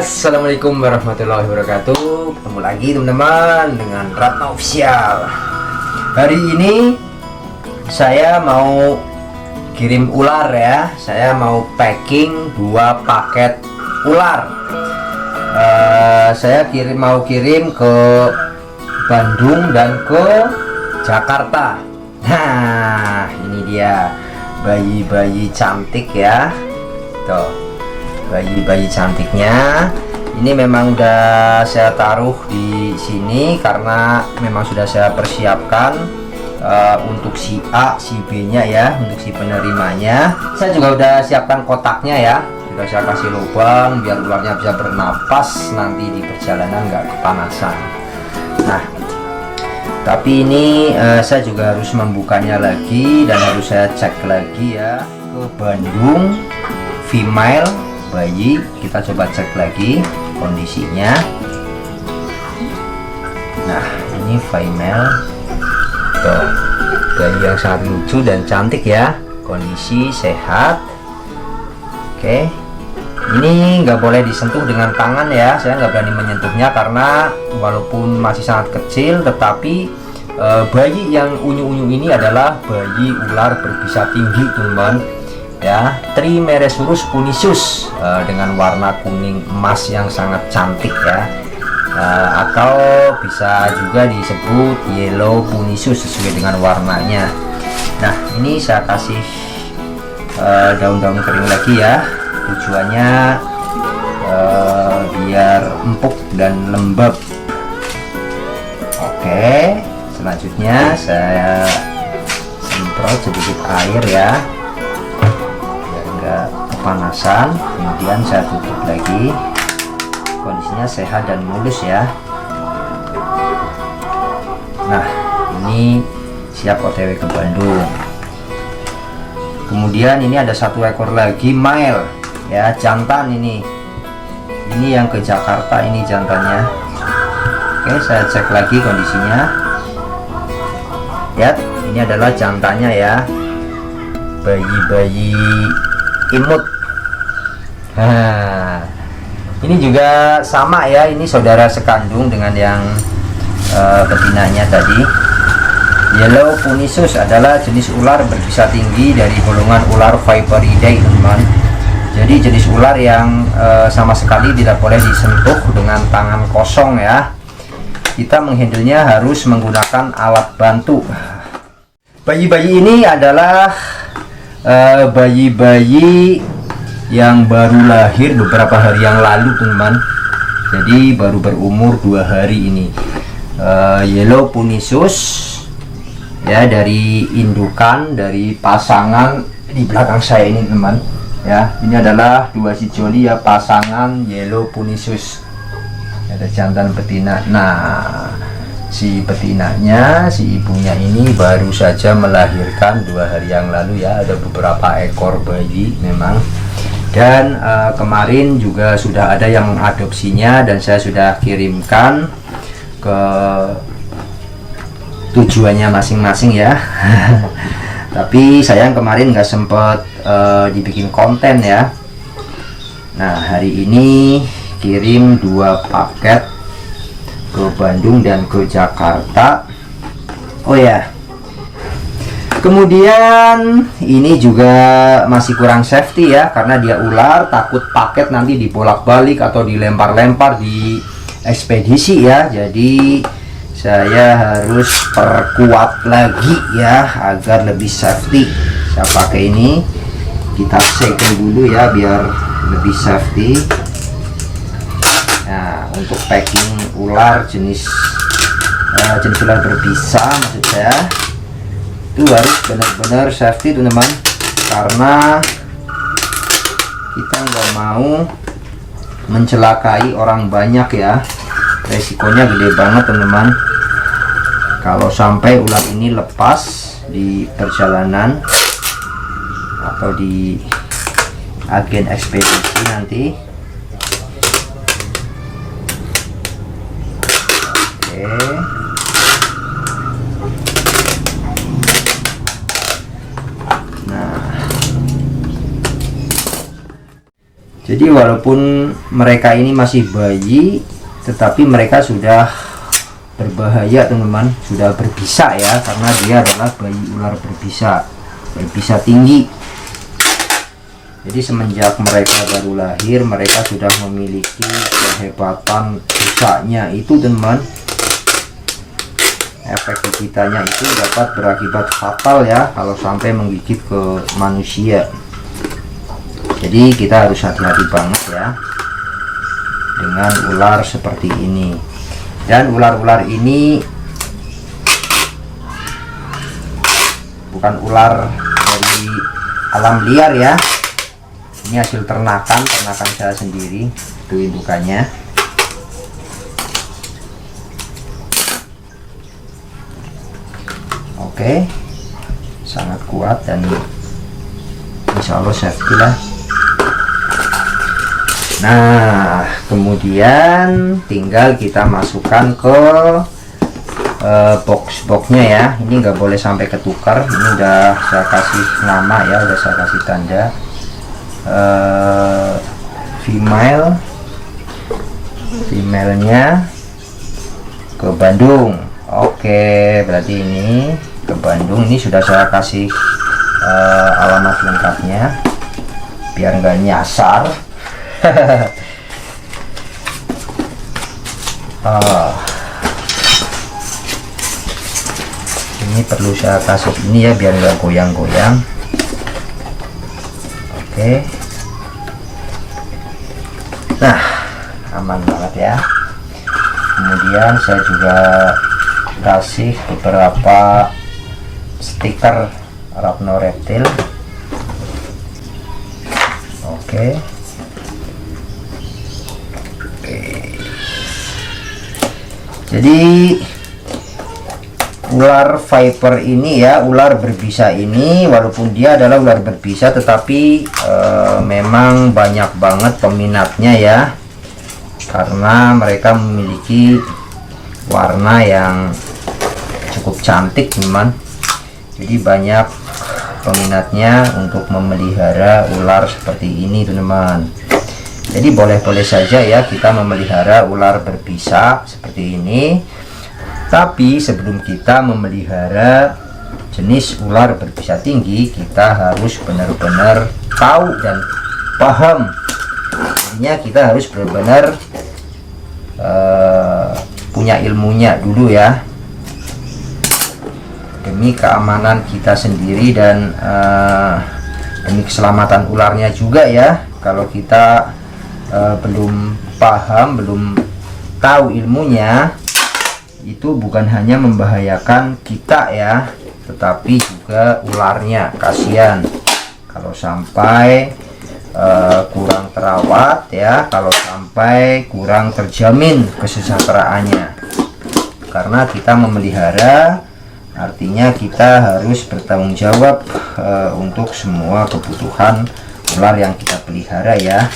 Assalamualaikum warahmatullahi wabarakatuh. Ketemu lagi teman-teman dengan Ratna Official. Hari ini saya mau kirim ular ya. Saya mau packing 2 paket ular. Saya mau kirim ke Bandung dan ke Jakarta. Nah, ini dia bayi-bayi cantik ya. Tuh, bayi-bayi cantiknya. Ini memang udah saya taruh di sini karena memang sudah saya persiapkan untuk si A, si B nya ya, untuk si penerimanya. Saya juga udah siapkan kotaknya ya. Sudah saya kasih lubang biar ularnya bisa bernapas nanti di perjalanan nggak kepanasan. Nah, tapi ini saya juga harus membukanya lagi dan harus saya cek lagi ya ke Bandung. Female bayi, kita coba cek lagi kondisinya. Nah, ini female tuh, bayi yang sangat lucu dan cantik ya, kondisi sehat. Oke, ini nggak boleh disentuh dengan tangan ya, saya nggak berani menyentuhnya karena walaupun masih sangat kecil tetapi bayi yang unyu-unyu ini adalah bayi ular berbisa tinggi teman ya, Trimeresurus punisus dengan warna kuning emas yang sangat cantik ya, atau bisa juga disebut yellow punisus sesuai dengan warnanya. Nah, ini saya kasih daun-daun kering lagi ya, tujuannya biar empuk dan lembab. Oke, selanjutnya saya semprot sedikit air ya, kepanasan. Kemudian saya tutup lagi, kondisinya sehat dan mulus ya. Nah, ini siap OTW ke Bandung. Kemudian ini ada 1 ekor lagi male ya, jantan ini yang ke Jakarta, ini jantannya. Oke, saya cek lagi kondisinya ya, ini adalah jantannya ya, bayi-bayi imut. Nah, ini juga sama ya, ini saudara sekandung dengan yang betinanya tadi. Yellow punisus adalah jenis ular berbisa tinggi dari golongan ular Viperidae teman. Jadi jenis ular yang sama sekali tidak boleh disentuh dengan tangan kosong ya. Kita menghandlenya harus menggunakan alat bantu. Bayi-bayi ini adalah bayi-bayi yang baru lahir beberapa hari yang lalu teman, jadi baru berumur 2 hari ini. Yellow punisus ya, dari indukan, dari pasangan di belakang saya ini teman ya. Ini adalah 2 sijoli ya, pasangan yellow punisus, ada jantan betina. Nah, si betinanya, si ibunya ini baru saja melahirkan 2 hari yang lalu ya. Ada beberapa ekor bayi memang, dan kemarin juga sudah ada yang mengadopsinya dan saya sudah kirimkan ke tujuannya masing-masing ya. Tapi sayang kemarin nggak sempet dibikin konten ya. Nah, hari ini kirim 2 paket ke Bandung dan ke Jakarta. Oh ya, kemudian ini juga masih kurang safety ya, karena dia ular, takut paket nanti dibolak-balik atau dilempar-lempar di ekspedisi ya. Jadi saya harus perkuat lagi ya agar lebih safety. Saya pakai ini, kita second dulu ya biar lebih safety. Nah, untuk packing ular jenis ular berbisa maksud saya, itu harus benar-benar safety teman-teman, karena kita nggak mau mencelakai orang banyak ya. Resikonya gede banget teman-teman kalau sampai ular ini lepas di perjalanan atau di agen ekspedisi nanti. Jadi walaupun mereka ini masih bayi, tetapi mereka sudah berbahaya teman-teman, sudah berbisa ya, karena dia adalah bayi ular berbisa tinggi. Jadi semenjak mereka baru lahir, mereka sudah memiliki kehebatan bisanya itu teman-teman. Efek gigitannya itu dapat berakibat fatal ya kalau sampai menggigit ke manusia. Jadi kita harus hati-hati banget ya dengan ular seperti ini. Dan ular-ular ini bukan ular dari alam liar ya. Ini hasil ternakan saya sendiri. Itu indukannya. Oke, sangat kuat dan insya Allah safety lah. Nah, kemudian tinggal kita masukkan ke box-boxnya ya. Ini nggak boleh sampai ketukar. Ini udah saya kasih nama ya, udah saya kasih tanda female-nya ke Bandung. Oke, berarti ini ke Bandung. Ini sudah saya kasih alamat lengkapnya biar nggak nyasar. Ini perlu saya kasih ini ya biar nggak goyang-goyang. Oke. Nah, aman banget ya. Kemudian saya juga kasih beberapa stiker Arachnoreptil. Oke. Jadi ular viper ini ya, ular berbisa ini, walaupun dia adalah ular berbisa, tetapi memang banyak banget peminatnya ya, karena mereka memiliki warna yang cukup cantik teman. Jadi banyak peminatnya untuk memelihara ular seperti ini teman. Jadi boleh-boleh saja ya kita memelihara ular berbisa seperti ini. Tapi sebelum kita memelihara jenis ular berbisa tinggi, kita harus benar-benar tahu dan paham. Intinya kita harus benar-benar punya ilmunya dulu ya, demi keamanan kita sendiri dan demi keselamatan ularnya juga ya. Kalau kita belum paham, belum tahu ilmunya, itu bukan hanya membahayakan kita ya, tetapi juga ularnya. Kasihan kalau sampai kurang terawat ya, kalau sampai kurang terjamin kesejahteraannya. Karena kita memelihara, artinya kita harus bertanggung jawab untuk semua kebutuhan ular yang kita pelihara ya.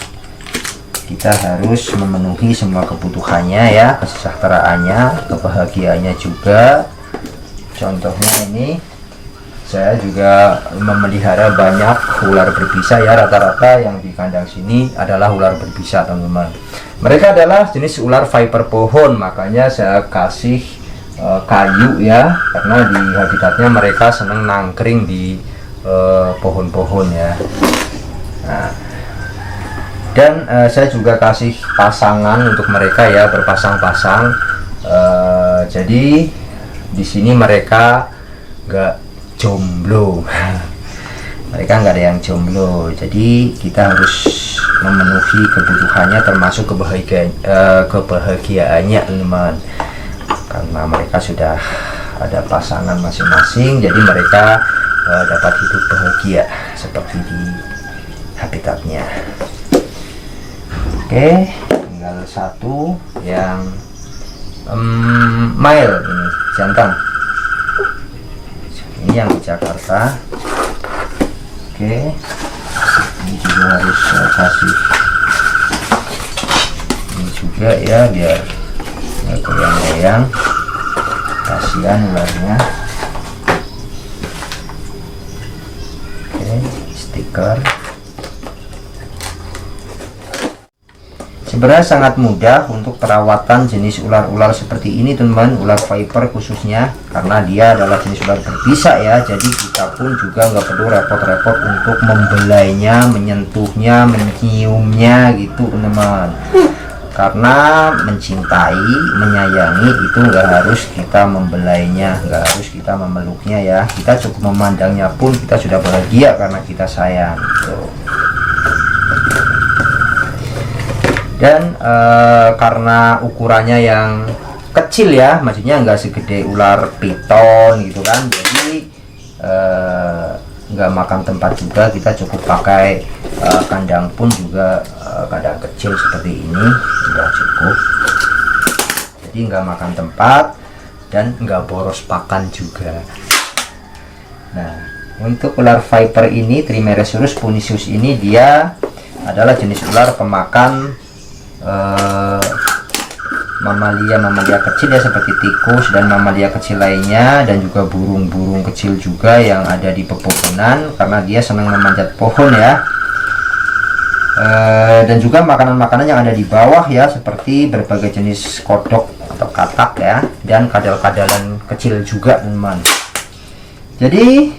Kita harus memenuhi semua kebutuhannya ya, kesejahteraannya, kebahagiaannya juga. Contohnya ini, saya juga memelihara banyak ular berbisa ya, rata-rata yang di kandang sini adalah ular berbisa teman-teman. Mereka adalah jenis ular viper pohon, makanya saya kasih kayu ya, karena di habitatnya mereka senang nangkring di pohon-pohon ya. Nah, dan saya juga kasih pasangan untuk mereka ya, berpasang-pasang. Jadi di sini mereka nggak jomblo. Mereka nggak ada yang jomblo. Jadi kita harus memenuhi kebutuhannya, termasuk kebahagiaannya teman. Karena mereka sudah ada pasangan masing-masing, jadi mereka dapat hidup bahagia seperti di habitatnya. Oke, tinggal satu yang male, ini jantan. Ini yang di Jakarta. Oke, ini juga harus saya kasih ini juga ya, biar nggak goyang-goyang. Kasihan ularnya. Oke, stiker. Sebenarnya sangat mudah untuk perawatan jenis ular-ular seperti ini teman-teman, ular viper khususnya, karena dia adalah jenis ular berbisa ya. Jadi kita pun juga nggak perlu repot-repot untuk membelainya, menyentuhnya, menciumnya gitu teman-teman. Karena mencintai, menyayangi itu nggak harus kita membelainya, nggak harus kita memeluknya ya. Kita cukup memandangnya pun kita sudah bahagia karena kita sayang gitu. Dan karena ukurannya yang kecil ya, maksudnya nggak segede ular piton gitu kan, jadi nggak makan tempat juga. Kita cukup pakai kandang pun juga kandang kecil seperti ini sudah cukup, jadi nggak makan tempat dan nggak boros pakan juga. Nah, untuk ular viper ini, Trimeresurus punisius ini, dia adalah jenis ular pemakan mamalia kecil ya, seperti tikus dan mamalia kecil lainnya, dan juga burung-burung kecil juga yang ada di pepohonan, karena dia senang memanjat pohon ya. Dan juga makanan-makanan yang ada di bawah ya, seperti berbagai jenis kodok atau katak ya, dan kadal-kadalan kecil juga teman-teman. Jadi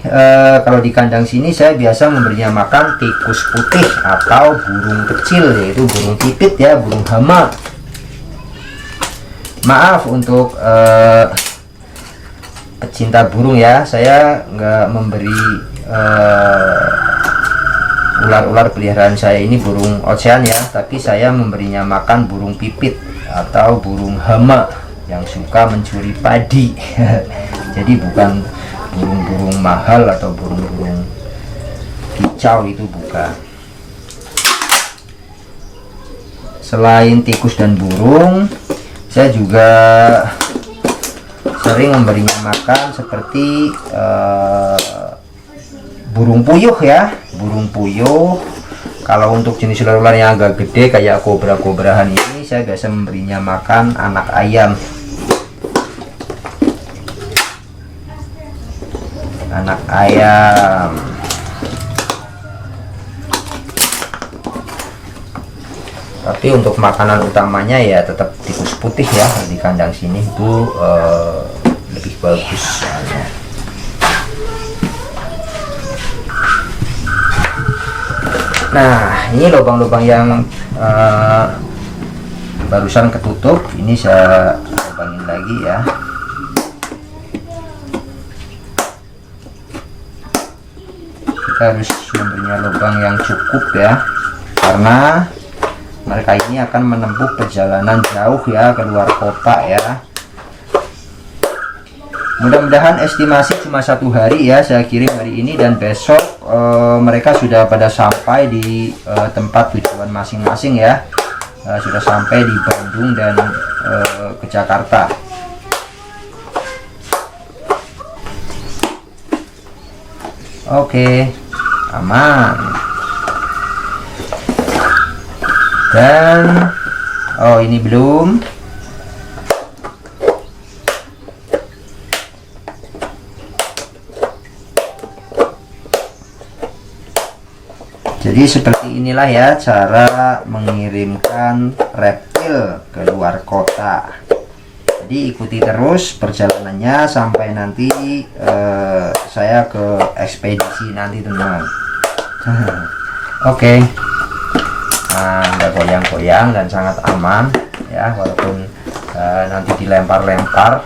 kalau di kandang sini saya biasa memberinya makan tikus putih atau burung kecil, yaitu burung pipit ya, burung hama. Maaf untuk pecinta burung ya, saya nggak memberi ular-ular peliharaan saya ini burung ocean ya, tapi saya memberinya makan burung pipit atau burung hama yang suka mencuri padi. Jadi bukan burung-burung mahal atau burung-burung kicau, itu bukan. Selain tikus dan burung, saya juga sering memberinya makan seperti burung puyuh ya, burung puyuh. Kalau untuk jenis ular-ular yang agak gede kayak kobra-kobrahan ini, saya biasa memberinya makan anak ayam. Anak ayam. Tapi untuk makanan utamanya ya tetap tikus putih ya, di kandang sini itu lebih bagus soalnya. Nah, ini lubang-lubang yang barusan ketutup, ini saya lubangin lagi ya. Kita harus memberinya lubang yang cukup ya, karena mereka ini akan menempuh perjalanan jauh ya, keluar kota ya. Mudah-mudahan estimasi cuma 1 hari ya, saya kirim hari ini dan besok mereka sudah pada sampai di tempat tujuan masing-masing ya. Sudah sampai di Bandung dan ke Jakarta. Oke, aman. Dan oh, ini belum. Jadi seperti inilah ya cara mengirimkan reptil ke luar kota. Jadi ikuti terus perjalanannya sampai nanti saya ke ekspedisi nanti teman-teman. Oke. Nah, nggak goyang-goyang dan sangat aman ya, walaupun nanti dilempar-lempar.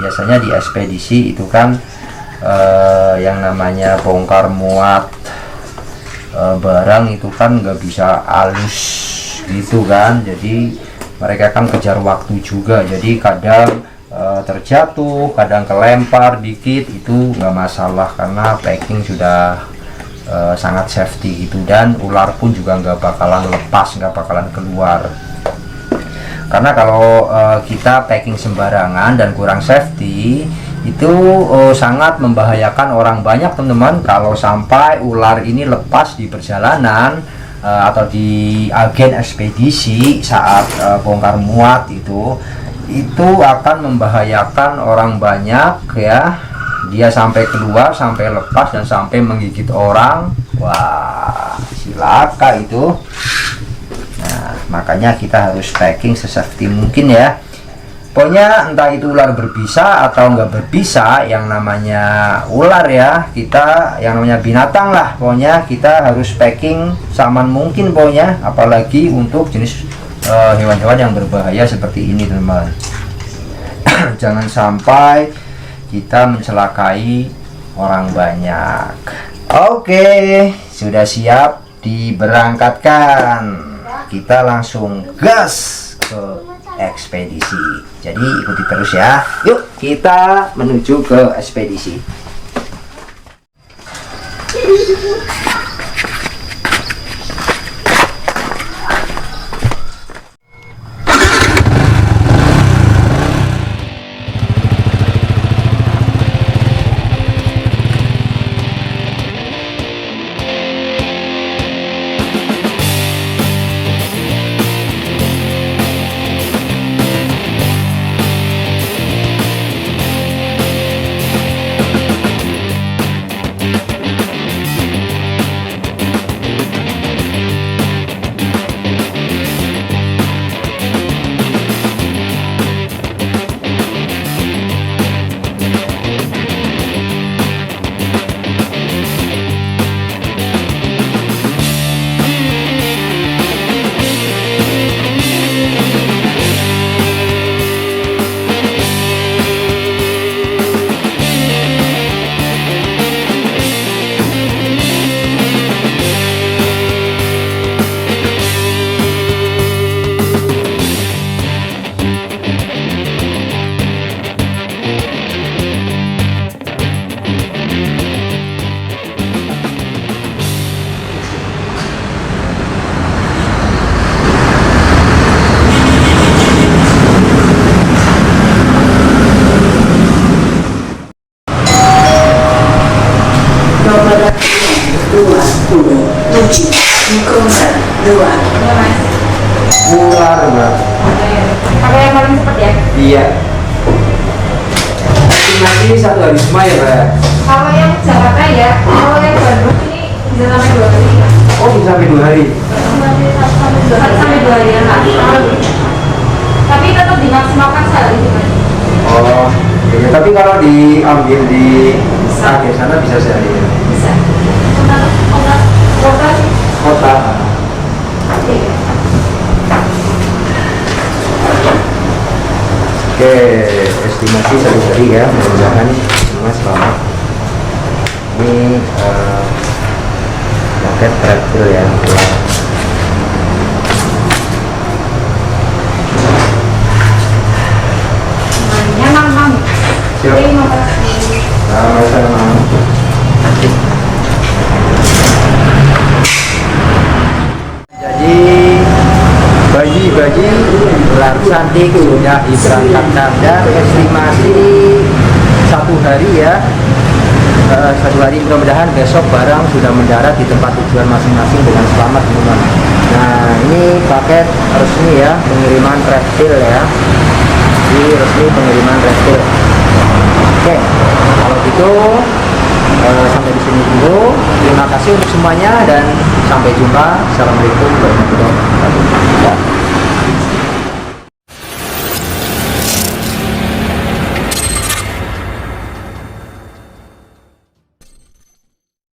Biasanya di ekspedisi itu kan yang namanya bongkar muat barang itu kan nggak bisa halus gitu kan, jadi mereka kan kejar waktu juga, jadi kadang terjatuh, kadang kelempar dikit, itu nggak masalah karena packing sudah sangat safety gitu, dan ular pun juga nggak bakalan lepas, nggak bakalan keluar. Karena kalau kita packing sembarangan dan kurang safety, itu sangat membahayakan orang banyak teman-teman. Kalau sampai ular ini lepas di perjalanan atau di agen ekspedisi saat bongkar muat, itu akan membahayakan orang banyak ya. Dia sampai keluar, sampai lepas, dan sampai menggigit orang. Wah, silaka itu. Nah, makanya kita harus packing sesafety mungkin ya. Pokoknya entah itu ular berbisa atau nggak berbisa, yang namanya ular ya, kita yang namanya binatang lah, pokoknya kita harus packing seaman mungkin pokoknya, apalagi untuk jenis hewan-hewan yang berbahaya seperti ini teman-teman. Jangan sampai kita mencelakai orang banyak. Oke, sudah siap diberangkatkan, kita langsung gas ke ekspedisi. Jadi ikuti terus ya. Yuk kita menuju ke ekspedisi. Ular mbak. Apa yang paling cepat ya? Iya. Estimasi 1 hari semua ya mbak. Kalau yang Jakarta ya, kalau yang Bandung ini bisa sampai 2 hari. Oh bisa sampai 2 hari. Sampai 2 hari ya nggak? Tapi tetap dimaksimalkan sehari gimana? Oh iya. Tapi kalau diambil di akhir sana bisa sehari ya? Bisa. Kota sih. Kota. Oke, estimasi 1 hari ya, mudah-mudahan semua selamat. Ini paket reptil ya. Emang mang. Siap. Terima kasih. Sama-sama. Jadi bayi-bayi ular cantik sudah diberangkatkan dan estimasi 1 hari ya. 1 hari, mudah-mudahan besok barang sudah mendarat di tempat tujuan masing-masing dengan selamat teman-teman. Nah ini paket resmi ya, pengiriman reptil ya. Ini resmi pengiriman reptil. Oke, kalau gitu sampai di sini dulu. Terima kasih untuk semuanya dan sampai jumpa. Assalamualaikum warahmatullahi wabarakatuh.